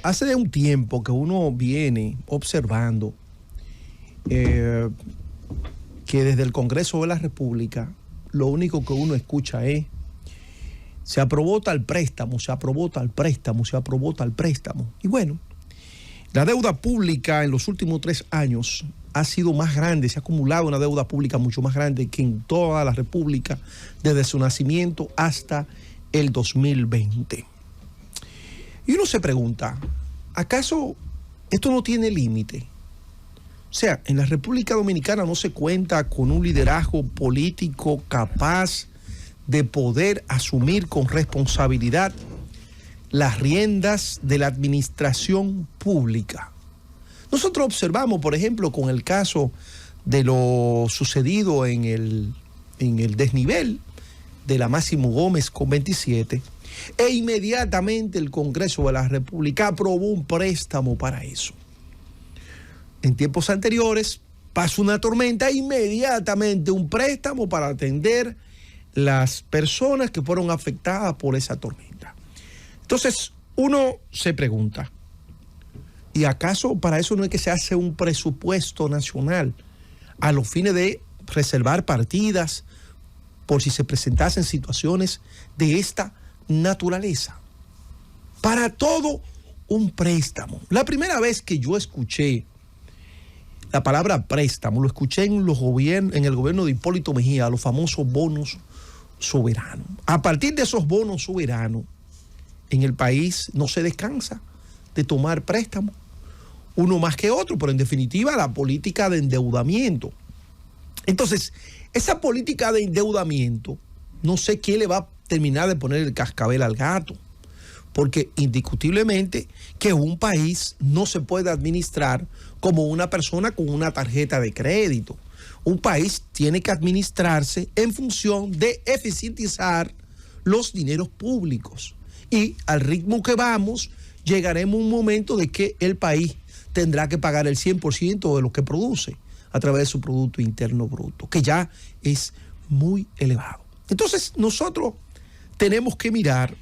hace un tiempo que uno viene observando que desde el Congreso de la República lo único que uno escucha es: se aprobó tal préstamo, se aprobó tal préstamo, se aprobó tal préstamo. Y bueno, la deuda pública en los últimos 3 años ha sido más grande, se ha acumulado una deuda pública mucho más grande que en toda la República desde su nacimiento hasta el 2020. Y uno se pregunta, ¿acaso esto no tiene límite? O sea, en la República Dominicana no se cuenta con un liderazgo político capaz de poder asumir con responsabilidad las riendas de la administración pública. Nosotros observamos, por ejemplo, con el caso de lo sucedido en el desnivel de la Máximo Gómez con 27, e inmediatamente el Congreso de la República aprobó un préstamo para eso. En tiempos anteriores pasó una tormenta, inmediatamente un préstamo para atender las personas que fueron afectadas por esa tormenta. Entonces, uno se pregunta, ¿y acaso para eso no es que se hace un presupuesto nacional a los fines de reservar partidas por si se presentasen situaciones de esta naturaleza? Para todo un préstamo. La primera vez que yo escuché la palabra préstamo, lo escuché en el gobierno de Hipólito Mejía, los famosos bonos soberanos. A partir de esos bonos soberanos, en el país no se descansa de tomar préstamos, uno más que otro, pero en definitiva la política de endeudamiento. Entonces, esa política de endeudamiento, no sé quién le va a terminar de poner el cascabel al gato, porque indiscutiblemente que un país no se puede administrar como una persona con una tarjeta de crédito. Un país tiene que administrarse en función de eficientizar los dineros públicos. Y al ritmo que vamos, llegaremos a un momento de que el país tendrá que pagar el 100% de lo que produce a través de su Producto Interno Bruto, que ya es muy elevado. Entonces, nosotros tenemos que mirar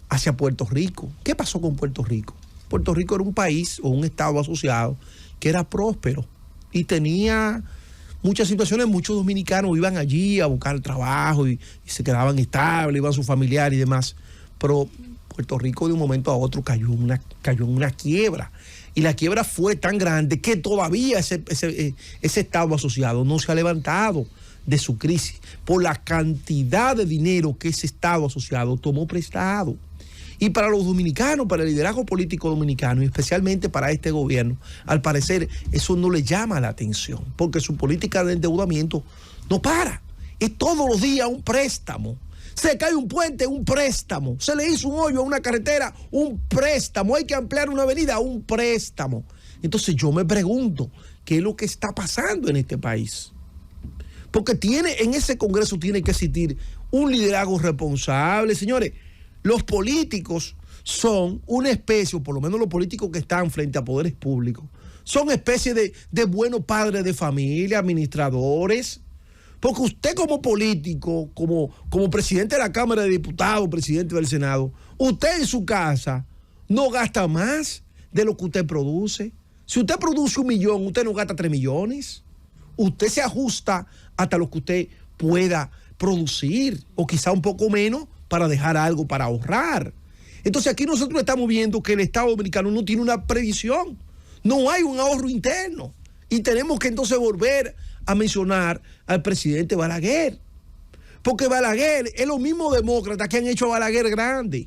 hacia Puerto Rico. ¿Qué pasó con Puerto Rico? Puerto Rico era un país o un estado asociado que era próspero y tenía muchas situaciones. Muchos dominicanos iban allí a buscar trabajo y se quedaban estables, iban sus familiares y demás. Pero Puerto Rico de un momento a otro cayó en una quiebra. Y la quiebra fue tan grande que todavía ese estado asociado no se ha levantado de su crisis por la cantidad de dinero que ese estado asociado tomó prestado. Y para los dominicanos, para el liderazgo político dominicano y especialmente para este gobierno, al parecer eso no le llama la atención, porque su política de endeudamiento no para. Es todos los días un préstamo. Se cae un puente, un préstamo. Se le hizo un hoyo a una carretera, un préstamo. Hay que ampliar una avenida, un préstamo. Entonces yo me pregunto, ¿qué es lo que está pasando en este país? Porque en ese Congreso tiene que existir un liderazgo responsable. Señores, los políticos son una especie, o por lo menos los políticos que están frente a poderes públicos, son especie de buenos padres de familia, administradores. Porque usted como político, como presidente de la Cámara de Diputados, presidente del Senado, usted en su casa no gasta más de lo que usted produce. Si usted produce 1 millón, usted no gasta 3 millones. Usted se ajusta hasta lo que usted pueda producir, o quizá un poco menos para dejar algo para ahorrar. Entonces aquí nosotros estamos viendo que el Estado dominicano no tiene una previsión, no hay un ahorro interno. Y tenemos que entonces volver a mencionar al presidente Balaguer. Porque Balaguer es los mismos demócratas que han hecho a Balaguer grande.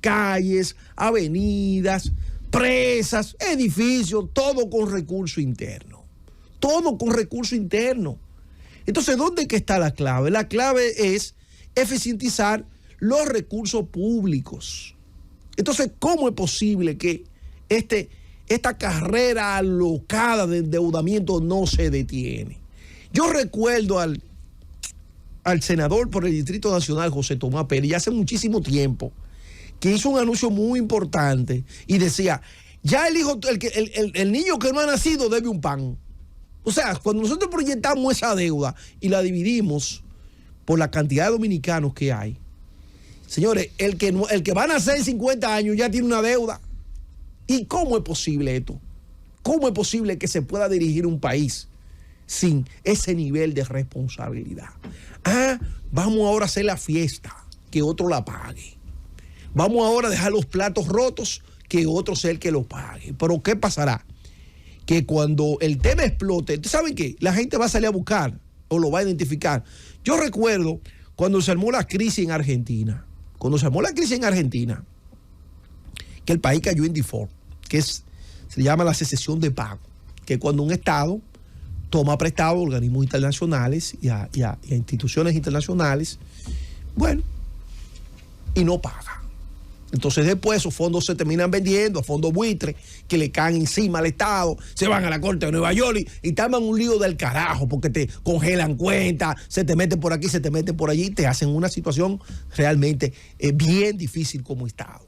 Calles, avenidas, presas, edificios, todo con recurso interno. Todo con recurso interno. Entonces, ¿dónde es que está la clave? La clave es eficientizar los recursos públicos. Entonces, ¿cómo es posible que esta carrera alocada de endeudamiento no se detiene? Yo recuerdo al senador por el Distrito Nacional, José Tomás Pérez, ya hace muchísimo tiempo, que hizo un anuncio muy importante y decía, ya el niño que no ha nacido debe un pan. O sea, cuando nosotros proyectamos esa deuda y la dividimos por la cantidad de dominicanos que hay, Señores, el que va a nacer en 50 años ya tiene una deuda. ¿Y cómo es posible esto? ¿Cómo es posible que se pueda dirigir un país sin ese nivel de responsabilidad? Vamos ahora a hacer la fiesta, que otro la pague. Vamos ahora a dejar los platos rotos, que otro sea el que lo pague. Pero ¿qué pasará? Que cuando el tema explote, ¿saben qué? La gente va a salir a buscar o lo va a identificar. Yo recuerdo cuando se armó la crisis en Argentina. Cuando se armó la crisis en Argentina, que el país cayó en default, se llama la cesión de pago, que cuando un Estado toma prestado a organismos internacionales y a instituciones internacionales, bueno, y no paga. Entonces después esos fondos se terminan vendiendo a fondos buitres que le caen encima al Estado, se van a la Corte de Nueva York y taman un lío del carajo porque te congelan cuentas, se te meten por aquí, se te meten por allí, te hacen una situación realmente bien difícil como Estado.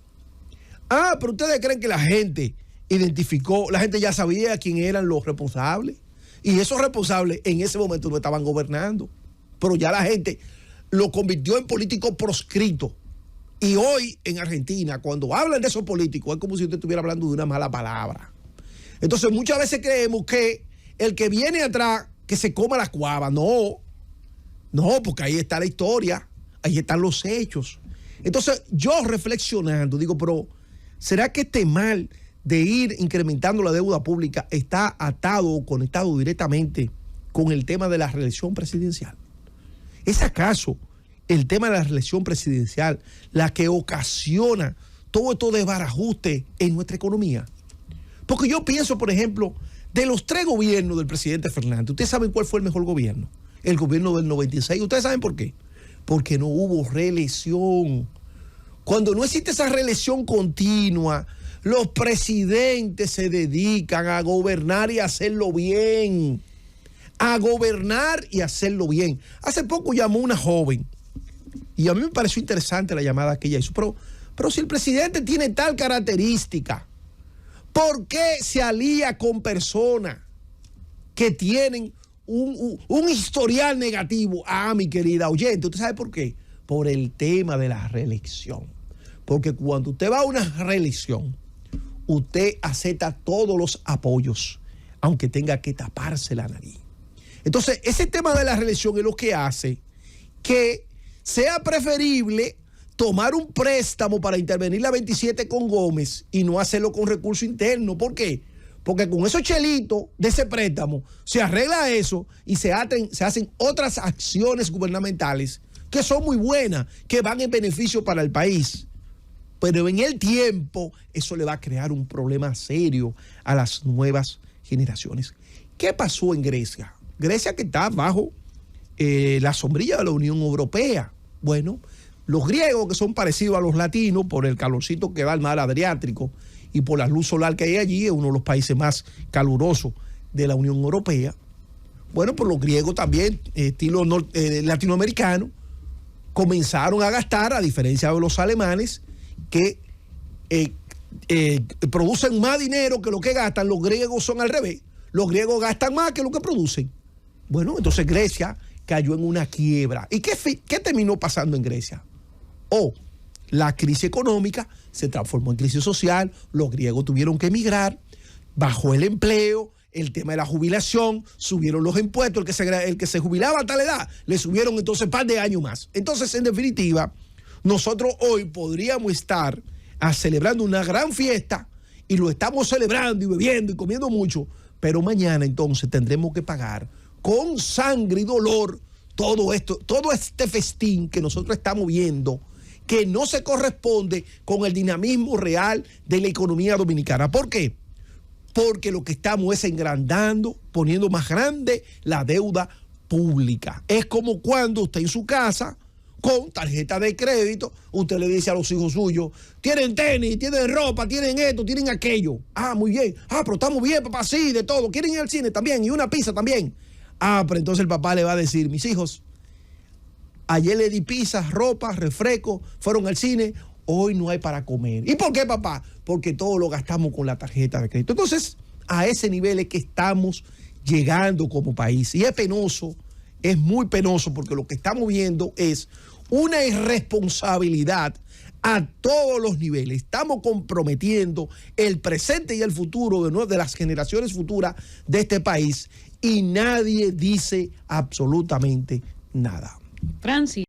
Pero ustedes creen que la gente identificó, la gente ya sabía quién eran los responsables y esos responsables en ese momento no estaban gobernando, pero ya la gente lo convirtió en político proscrito. Y hoy en Argentina, cuando hablan de esos políticos, es como si usted estuviera hablando de una mala palabra. Entonces muchas veces creemos que el que viene atrás, que se coma la cuava. No, porque ahí está la historia, ahí están los hechos. Entonces yo reflexionando, digo, pero ¿será que este mal de ir incrementando la deuda pública está atado o conectado directamente con el tema de la reelección presidencial? ¿Es acaso el tema de la reelección presidencial la que ocasiona todo esto desbarajuste en nuestra economía? Porque yo pienso, por ejemplo, de los 3 gobiernos del presidente Fernández, ¿ustedes saben cuál fue el mejor gobierno? El gobierno del 96. ¿Ustedes saben por qué? Porque no hubo reelección. Cuando no existe esa reelección continua, los presidentes se dedican a gobernar y a hacerlo bien. A gobernar y hacerlo bien. Hace poco llamó una joven y a mí me pareció interesante la llamada que ella hizo. Pero si el presidente tiene tal característica, ¿por qué se alía con personas que tienen un historial negativo? Mi querida oyente, ¿usted sabe por qué? Por el tema de la reelección. Porque cuando usted va a una reelección, usted acepta todos los apoyos, aunque tenga que taparse la nariz. Entonces, ese tema de la reelección es lo que hace que sea preferible tomar un préstamo para intervenir la 27 con Gómez y no hacerlo con recurso interno. ¿Por qué? Porque con esos chelitos de ese préstamo se arregla eso y se hacen otras acciones gubernamentales que son muy buenas, que van en beneficio para el país. Pero en el tiempo eso le va a crear un problema serio a las nuevas generaciones. ¿Qué pasó en Grecia? Grecia, que está bajo la sombrilla de la Unión Europea. Bueno, los griegos, que son parecidos a los latinos por el calorcito que da el mar Adriático y por la luz solar que hay allí, es uno de los países más calurosos de la Unión Europea. Bueno, pues los griegos también, estilo latinoamericano, comenzaron a gastar, a diferencia de los alemanes, que producen más dinero que lo que gastan. Los griegos son al revés. Los griegos gastan más que lo que producen. Bueno, entonces Grecia cayó en una quiebra. ¿Y qué terminó pasando en Grecia? La crisis económica se transformó en crisis social, los griegos tuvieron que emigrar, bajó el empleo, el tema de la jubilación, subieron los impuestos, el que se jubilaba a tal edad, le subieron entonces un par de años más. Entonces, en definitiva, nosotros hoy podríamos estar celebrando una gran fiesta y lo estamos celebrando y bebiendo y comiendo mucho, pero mañana entonces tendremos que pagar con sangre y dolor todo este festín que nosotros estamos viendo, que no se corresponde con el dinamismo real de la economía dominicana. ¿Por qué? Porque lo que estamos es engrandando, poniendo más grande la deuda pública. Es como cuando usted en su casa, con tarjeta de crédito, usted le dice a los hijos suyos, tienen tenis, tienen ropa, tienen esto, tienen aquello. Muy bien. Pero estamos bien, papá, sí, de todo. ¿Quieren ir al cine también? Y una pizza también. Pero entonces el papá le va a decir, mis hijos, ayer le di pizza, ropa, refresco, fueron al cine, hoy no hay para comer. ¿Y por qué, papá? Porque todo lo gastamos con la tarjeta de crédito. Entonces, a ese nivel es que estamos llegando como país. Y es penoso es muy penoso porque lo que estamos viendo es una irresponsabilidad a todos los niveles. Estamos comprometiendo el presente y el futuro de las generaciones futuras de este país y nadie dice absolutamente nada. Francis.